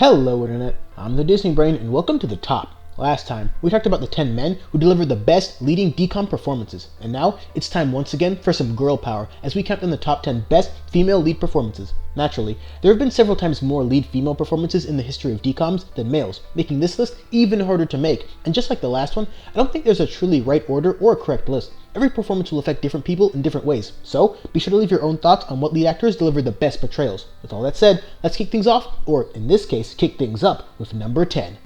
Hello Internet, I'm the Disney Brain and welcome to The Top. Last time, we talked about the 10 men who delivered the best leading DCOM performances, and now it's time once again for some girl power as we count in the top 10 best female lead performances. Naturally, there have been several times more lead female performances in the history of DCOMs than males, making this list even harder to make, and just like the last one, I don't think there's a truly right order or a correct list. Every performance will affect different people in different ways, so be sure to leave your own thoughts on what lead actors delivered the best portrayals. With all that said, let's kick things off, or in this case, kick things up with number 10.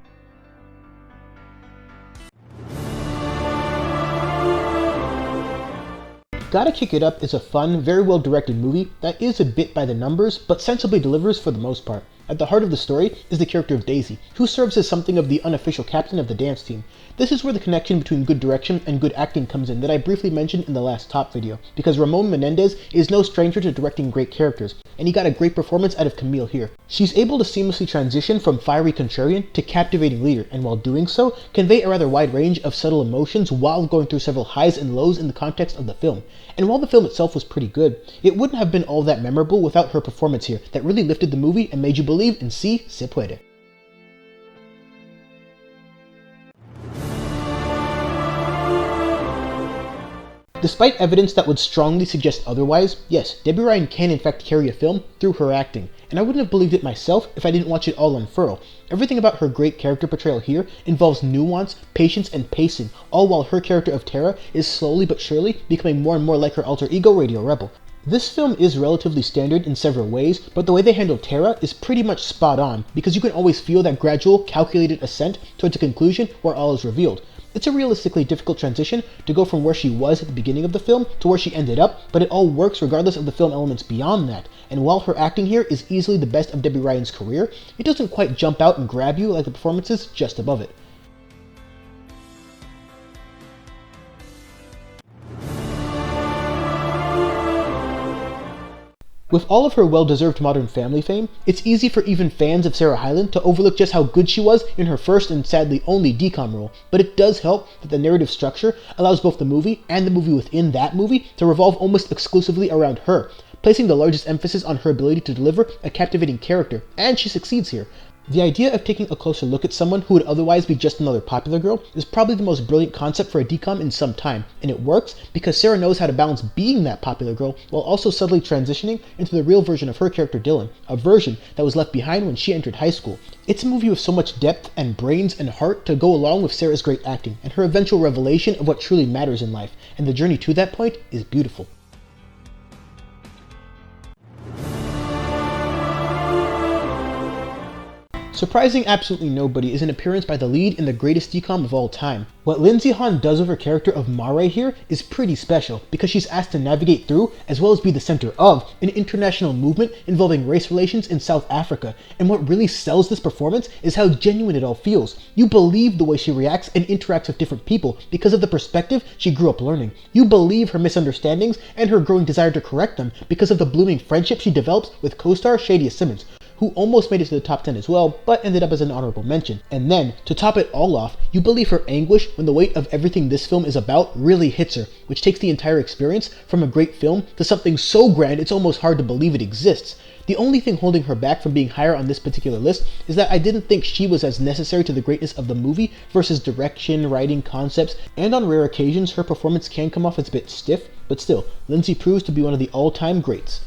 Gotta Kick It Up is a fun, very well directed movie that is a bit by the numbers, but sensibly delivers for the most part. At the heart of the story is the character of Daisy, who serves as something of the unofficial captain of the dance team. This is where the connection between good direction and good acting comes in that I briefly mentioned in the last top video, because Ramon Menendez is no stranger to directing great characters, and he got a great performance out of Camille here. She's able to seamlessly transition from fiery contrarian to captivating leader, and while doing so, convey a rather wide range of subtle emotions while going through several highs and lows in the context of the film. And while the film itself was pretty good, it wouldn't have been all that memorable without her performance here that really lifted the movie and made you believe in Si Se Puede. Despite evidence that would strongly suggest otherwise, yes, Debby Ryan can in fact carry a film through her acting, and I wouldn't have believed it myself if I didn't watch it all unfurl. Everything about her great character portrayal here involves nuance, patience, and pacing, all while her character of Tara is slowly but surely becoming more and more like her alter ego Radio Rebel. This film is relatively standard in several ways, but the way they handle Tara is pretty much spot on, because you can always feel that gradual, calculated ascent towards a conclusion where all is revealed. It's a realistically difficult transition to go from where she was at the beginning of the film to where she ended up, but it all works regardless of the film elements beyond that. And while her acting here is easily the best of Debby Ryan's career, it doesn't quite jump out and grab you like the performances just above it. With all of her well-deserved Modern Family fame, it's easy for even fans of Sarah Hyland to overlook just how good she was in her first and sadly only DCOM role, but it does help that the narrative structure allows both the movie and the movie within that movie to revolve almost exclusively around her, placing the largest emphasis on her ability to deliver a captivating character, and she succeeds here. The idea of taking a closer look at someone who would otherwise be just another popular girl is probably the most brilliant concept for a DCOM in some time, and it works because Sarah knows how to balance being that popular girl while also subtly transitioning into the real version of her character Dylan, a version that was left behind when she entered high school. It's a movie with so much depth and brains and heart to go along with Sarah's great acting and her eventual revelation of what truly matters in life, and the journey to that point is beautiful. Surprising absolutely nobody is an appearance by the lead in the greatest DCOM of all time. What Lindsey Haun does with her character of Mare here is pretty special, because she's asked to navigate through, as well as be the center of, an international movement involving race relations in South Africa, and what really sells this performance is how genuine it all feels. You believe the way she reacts and interacts with different people because of the perspective she grew up learning. You believe her misunderstandings and her growing desire to correct them because of the blooming friendship she develops with co-star Shadia Simmons, who almost made it to the top 10 as well, but ended up as an honorable mention. And then, to top it all off, you believe her anguish when the weight of everything this film is about really hits her, which takes the entire experience from a great film to something so grand it's almost hard to believe it exists. The only thing holding her back from being higher on this particular list is that I didn't think she was as necessary to the greatness of the movie versus direction, writing, concepts, and on rare occasions her performance can come off as a bit stiff, but still, Lindsey proves to be one of the all-time greats.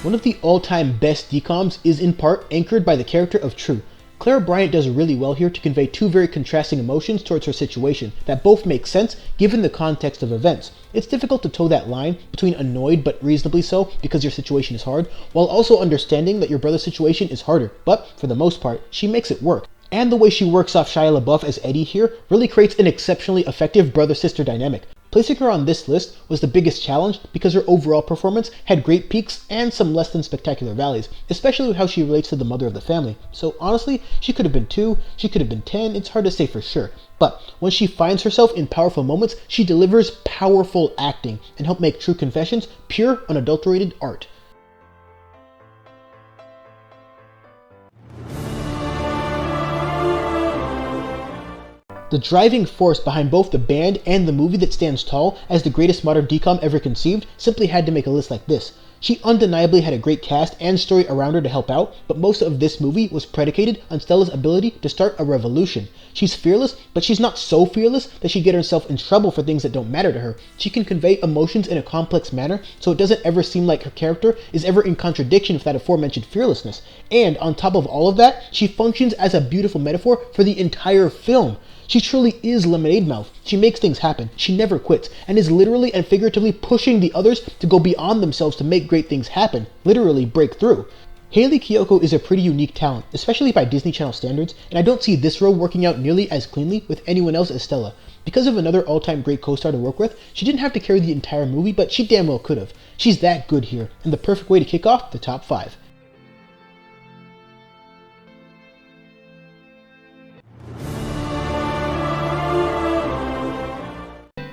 One of the all-time best DCOMs is in part anchored by the character of True. Clara Bryant does really well here to convey two very contrasting emotions towards her situation that both make sense given the context of events. It's difficult to toe that line between annoyed but reasonably so because your situation is hard, while also understanding that your brother's situation is harder, but for the most part, she makes it work. And the way she works off Shia LaBeouf as Eddie here really creates an exceptionally effective brother-sister dynamic. Placing her on this list was the biggest challenge because her overall performance had great peaks and some less than spectacular valleys, especially with how she relates to the mother of the family. So honestly, she could have been 2, she could have been 10, it's hard to say for sure. But when she finds herself in powerful moments, she delivers powerful acting and help make True Confessions pure, unadulterated art. The driving force behind both the band and the movie that stands tall as the greatest modern DCOM ever conceived simply had to make a list like this. She undeniably had a great cast and story around her to help out, but most of this movie was predicated on Stella's ability to start a revolution. She's fearless, but she's not so fearless that she'd get herself in trouble for things that don't matter to her. She can convey emotions in a complex manner, so it doesn't ever seem like her character is ever in contradiction with that aforementioned fearlessness. And on top of all of that, she functions as a beautiful metaphor for the entire film. She truly is Lemonade Mouth. She makes things happen, she never quits, and is literally and figuratively pushing the others to go beyond themselves to make great things happen, literally break through. Hayley Kiyoko is a pretty unique talent, especially by Disney Channel standards, and I don't see this role working out nearly as cleanly with anyone else as Stella. Because of another all-time great co-star to work with, she didn't have to carry the entire movie, but she damn well could have. She's that good here, and the perfect way to kick off the top 5.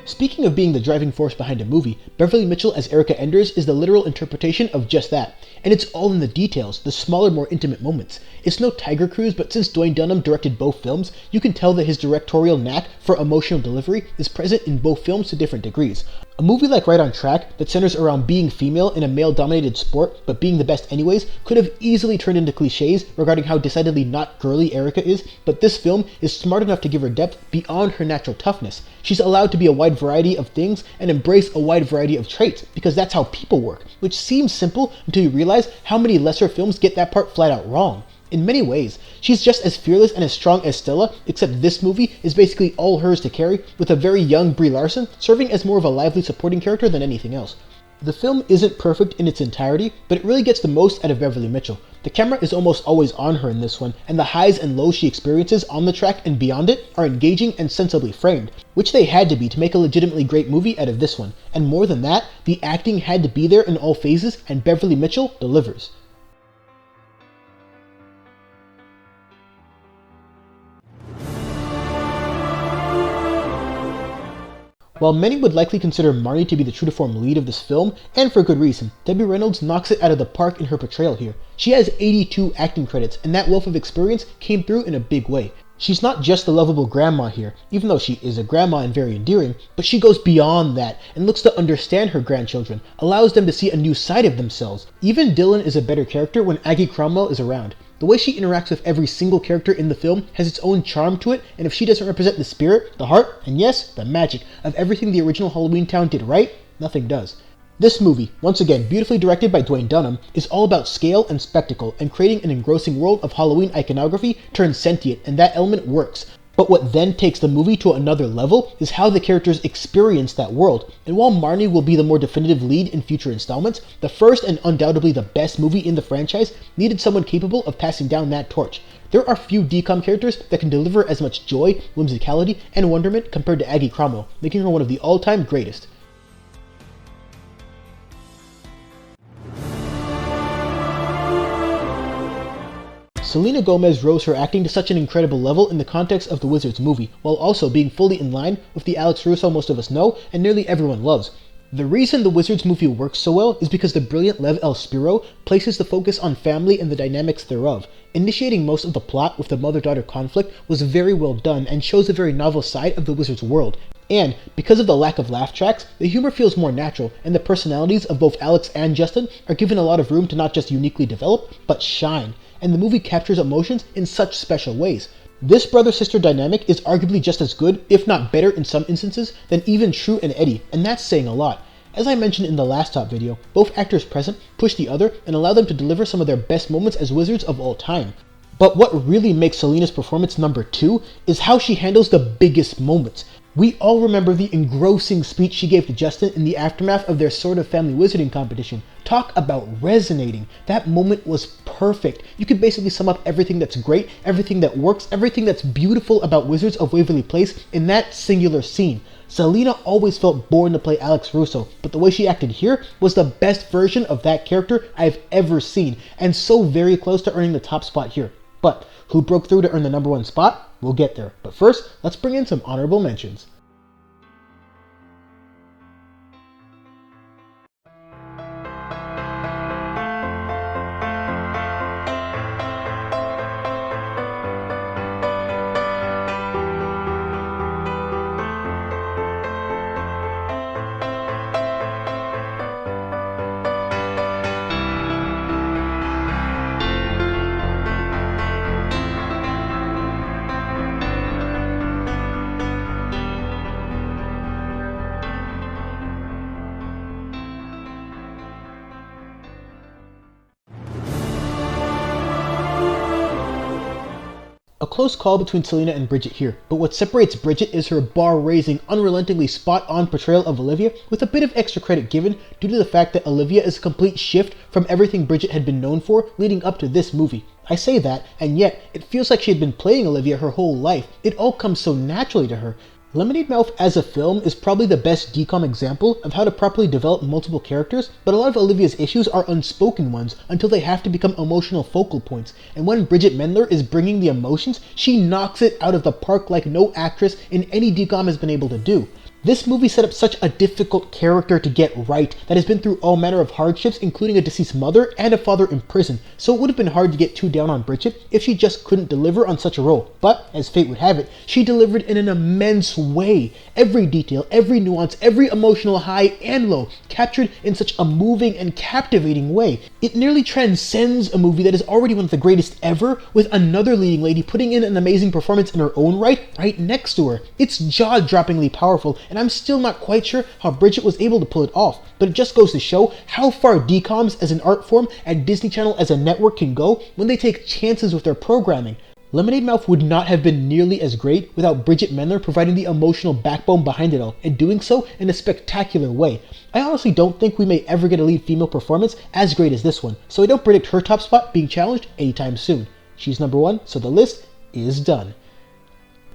Speaking of being the driving force behind a movie, Beverley Mitchell as Erica Enders is the literal interpretation of just that. And it's all in the details, the smaller, more intimate moments. It's no Tiger Cruise, but since Dwayne Dunham directed both films, you can tell that his directorial knack for emotional delivery is present in both films to different degrees. A movie like Right on Track, that centers around being female in a male-dominated sport, but being the best anyways, could have easily turned into cliches regarding how decidedly not girly Erica is, but this film is smart enough to give her depth beyond her natural toughness. She's allowed to be a wide variety of things and embrace a wide variety of traits, because that's how people work, which seems simple until you realize how many lesser films get that part flat out wrong. In many ways, she's just as fearless and as strong as Stella, except this movie is basically all hers to carry, with a very young Brie Larson serving as more of a lively supporting character than anything else. The film isn't perfect in its entirety, but it really gets the most out of Beverley Mitchell. The camera is almost always on her in this one, and the highs and lows she experiences on the track and beyond it are engaging and sensibly framed, which they had to be to make a legitimately great movie out of this one. And more than that, the acting had to be there in all phases, and Beverley Mitchell delivers. While many would likely consider Marnie to be the true-to-form lead of this film, and for good reason, Debbie Reynolds knocks it out of the park in her portrayal here. She has 82 acting credits, and that wealth of experience came through in a big way. She's not just the lovable grandma here, even though she is a grandma and very endearing, but she goes beyond that and looks to understand her grandchildren, allows them to see a new side of themselves. Even Dylan is a better character when Aggie Cromwell is around. The way she interacts with every single character in the film has its own charm to it, and if she doesn't represent the spirit, the heart, and yes, the magic of everything the original Halloweentown did right, nothing does. This movie, once again beautifully directed by Dwayne Dunham, is all about scale and spectacle and creating an engrossing world of Halloween iconography turned sentient, and that element works. But what then takes the movie to another level is how the characters experience that world. And while Marnie will be the more definitive lead in future installments, the first and undoubtedly the best movie in the franchise needed someone capable of passing down that torch. There are few DCOM characters that can deliver as much joy, whimsicality, and wonderment compared to Aggie Cromwell, making her one of the all-time greatest. Selena Gomez rose her acting to such an incredible level in the context of the Wizards movie, while also being fully in line with the Alex Russo most of us know and nearly everyone loves. The reason the Wizards movie works so well is because the brilliant Lev L. Spiro places the focus on family and the dynamics thereof. Initiating most of the plot with the mother-daughter conflict was very well done and shows a very novel side of the Wizards world. And, because of the lack of laugh tracks, the humor feels more natural, and the personalities of both Alex and Justin are given a lot of room to not just uniquely develop, but shine. And the movie captures emotions in such special ways. This brother-sister dynamic is arguably just as good, if not better in some instances, than even True and Eddie, and that's saying a lot. As I mentioned in the last top video, both actors present push the other and allow them to deliver some of their best moments as wizards of all time. But what really makes Selena's performance number 2 is how she handles the biggest moments. We all remember the engrossing speech she gave to Justin in the aftermath of their Sword of Family Wizarding competition. Talk about resonating. That moment was perfect. You could basically sum up everything that's great, everything that works, everything that's beautiful about Wizards of Waverly Place in that singular scene. Selena always felt born to play Alex Russo, but the way she acted here was the best version of that character I've ever seen, and so very close to earning the top spot here. But who broke through to earn the number 1 spot? We'll get there. But first, let's bring in some honorable mentions. close call between Selena and Bridget here, but what separates Bridget is her bar-raising, unrelentingly spot-on portrayal of Olivia, with a bit of extra credit given due to the fact that Olivia is a complete shift from everything Bridget had been known for leading up to this movie. I say that, and yet, it feels like she had been playing Olivia her whole life. It all comes so naturally to her. Lemonade Mouth as a film is probably the best DCOM example of how to properly develop multiple characters, but a lot of Olivia's issues are unspoken ones until they have to become emotional focal points, and when Bridget Mendler is bringing the emotions, she knocks it out of the park like no actress in any DCOM has been able to do. This movie set up such a difficult character to get right that has been through all manner of hardships, including a deceased mother and a father in prison, so it would have been hard to get too down on Bridget if she just couldn't deliver on such a role. But, as fate would have it, she delivered in an immense way. Every detail, every nuance, every emotional high and low, captured in such a moving and captivating way. It nearly transcends a movie that is already one of the greatest ever, with another leading lady putting in an amazing performance in her own right next to her. It's jaw-droppingly powerful, and I'm still not quite sure how Bridget was able to pull it off, but it just goes to show how far DCOMs as an art form and Disney Channel as a network can go when they take chances with their programming. Lemonade Mouth would not have been nearly as great without Bridget Mendler providing the emotional backbone behind it all, and doing so in a spectacular way. I honestly don't think we may ever get a lead female performance as great as this one, so I don't predict her top spot being challenged anytime soon. She's number 1, so the list is done.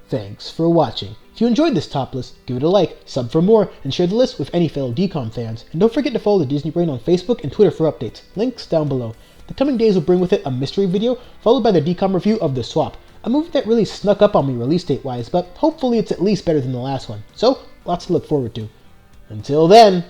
Thanks for watching. If you enjoyed this top list, give it a like, sub for more, and share the list with any fellow DCOM fans. And don't forget to follow the Disney Brain on Facebook and Twitter for updates. Links down below. The coming days will bring with it a mystery video, followed by the DCOM review of The Swap, a movie that really snuck up on me release date wise, but hopefully it's at least better than the last one. So, lots to look forward to. Until then,